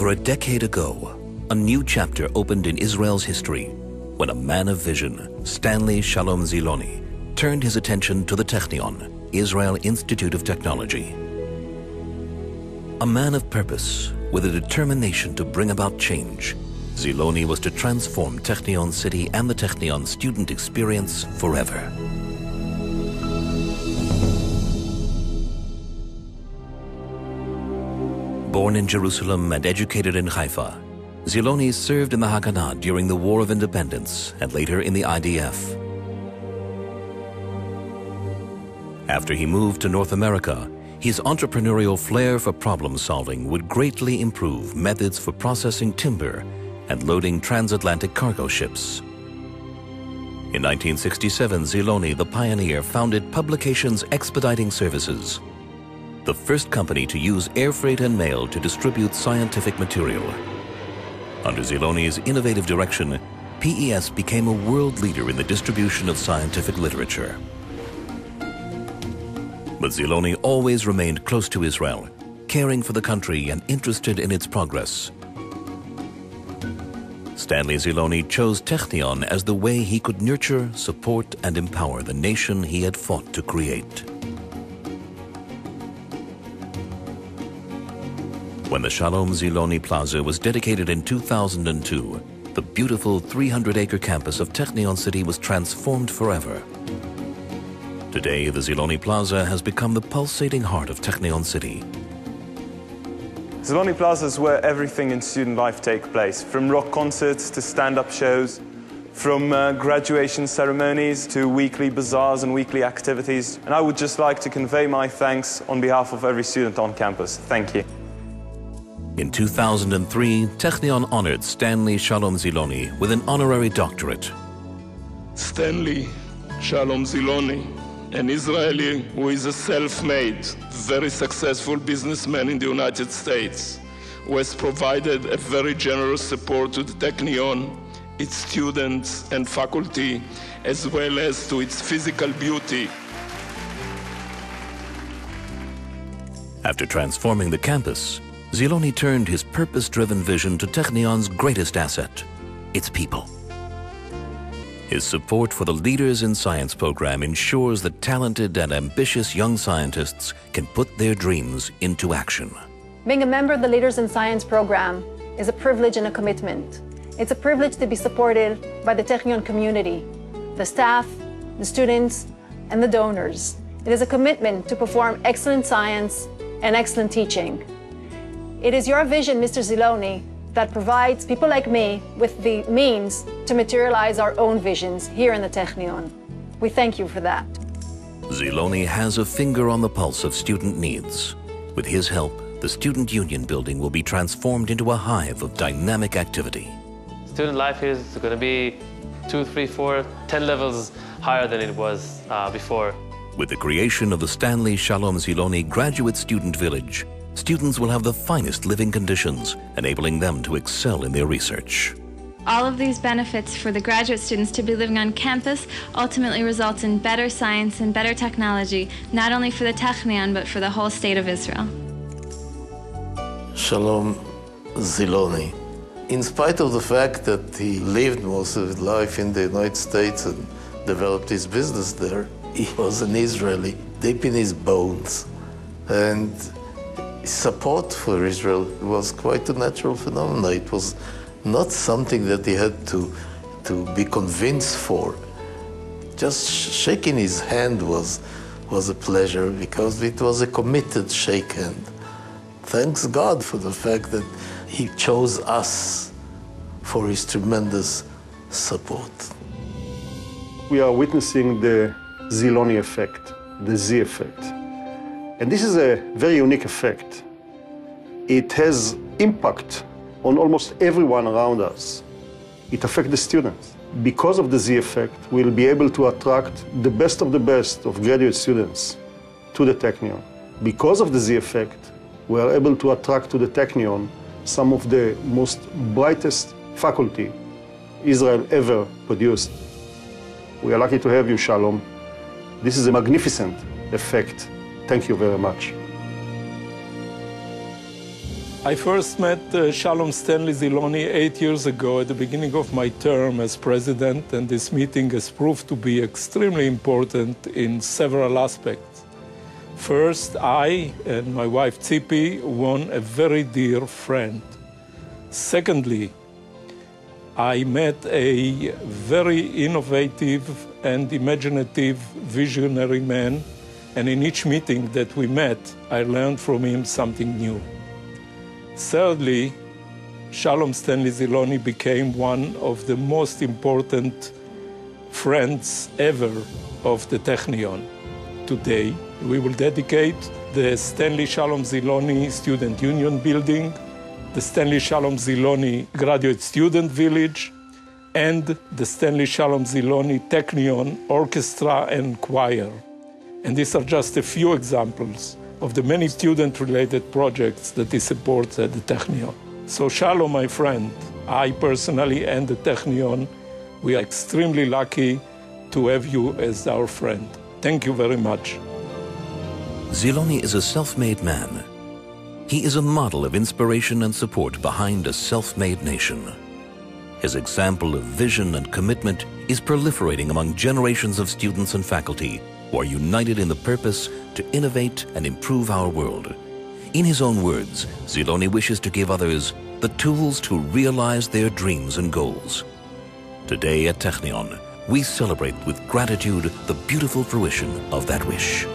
Over a decade ago, a new chapter opened in Israel's history when a man of vision, Stanley Shalom Zielony, turned his attention to the Technion, Israel Institute of Technology. A man of purpose, with a determination to bring about change, Zielony was to transform Technion City and the Technion student experience forever. Born in Jerusalem and educated in Haifa, Zielony served in the Haganah during the War of Independence and later in the IDF. After he moved to North America, his entrepreneurial flair for problem-solving would greatly improve methods for processing timber and loading transatlantic cargo ships. In 1967, Zielony, the pioneer, founded Publications Expediting Services, the first company to use air freight and mail to distribute scientific material. Under Zielony's innovative direction, PES became a world leader in the distribution of scientific literature. But Zielony always remained close to Israel, caring for the country and interested in its progress. Stanley Zielony chose Technion as the way he could nurture, support, and empower the nation he had fought to create. When the Shalom Zielony Plaza was dedicated in 2002, the beautiful 300-acre campus of Technion City was transformed forever. Today, the Zielony Plaza has become the pulsating heart of Technion City. Zielony Plaza is where everything in student life takes place, from rock concerts to stand-up shows, from graduation ceremonies to weekly bazaars and weekly activities. And I would just like to convey my thanks on behalf of every student on campus. Thank you. In 2003, Technion honored Stanley Shalom Zielony with an honorary doctorate. Stanley Shalom Zielony, an Israeli who is a self-made, very successful businessman in the United States, who has provided a very generous support to the Technion, its students and faculty, as well as to its physical beauty. After transforming the campus, Zielony turned his purpose-driven vision to Technion's greatest asset, its people. His support for the Leaders in Science program ensures that talented and ambitious young scientists can put their dreams into action. Being a member of the Leaders in Science program is a privilege and a commitment. It's a privilege to be supported by the Technion community, the staff, the students, and the donors. It is a commitment to perform excellent science and excellent teaching. It is your vision, Mr. Zielony, that provides people like me with the means to materialize our own visions here in the Technion. We thank you for that. Zielony has a finger on the pulse of student needs. With his help, the Student Union building will be transformed into a hive of dynamic activity. Student life here is going to be 2, 3, 4, 10 levels higher than it was before. With the creation of the Stanley Shalom Zielony Graduate Student Village, students will have the finest living conditions, enabling them to excel in their research. All of these benefits for the graduate students to be living on campus ultimately results in better science and better technology, not only for the Technion, but for the whole state of Israel. Shalom Zielony. In spite of the fact that he lived most of his life in the United States and developed his business there, he was an Israeli, deep in his bones. And his support for Israel was quite a natural phenomenon. It was not something that he had to be convinced for. Just shaking his hand was a pleasure because it was a committed shake hand. Thanks God for the fact that he chose us for his tremendous support. We are witnessing the Zielony effect, the Z effect. And this is a very unique effect. It has impact on almost everyone around us. It affects the students. Because of the Z effect, we'll be able to attract the best of graduate students to the Technion. Because of the Z effect, we are able to attract to the Technion some of the most brightest faculty Israel ever produced. We are lucky to have you, Shalom. This is a magnificent effect. Thank you very much. I first met Shalom Stanley Zielony 8 years ago at the beginning of my term as president, and this meeting has proved to be extremely important in several aspects. First, I and my wife Tzipi won a very dear friend. Secondly, I met a very innovative and imaginative visionary man, and in each meeting that we met, I learned from him something new. Thirdly, Shalom Stanley Zielony became one of the most important friends ever of the Technion. Today, we will dedicate the Stanley Shalom Zielony Student Union building, the Stanley Shalom Zielony Graduate Student Village, and the Stanley Shalom Zielony Technion Orchestra and Choir. And these are just a few examples of the many student-related projects that he supports at the Technion. So Shalom, my friend, I personally and the Technion, we are extremely lucky to have you as our friend. Thank you very much. Zielony is a self-made man. He is a model of inspiration and support behind a self-made nation. His example of vision and commitment is proliferating among generations of students and faculty who are united in the purpose to innovate and improve our world. In his own words, Zielony wishes to give others the tools to realize their dreams and goals. Today at Technion, we celebrate with gratitude the beautiful fruition of that wish.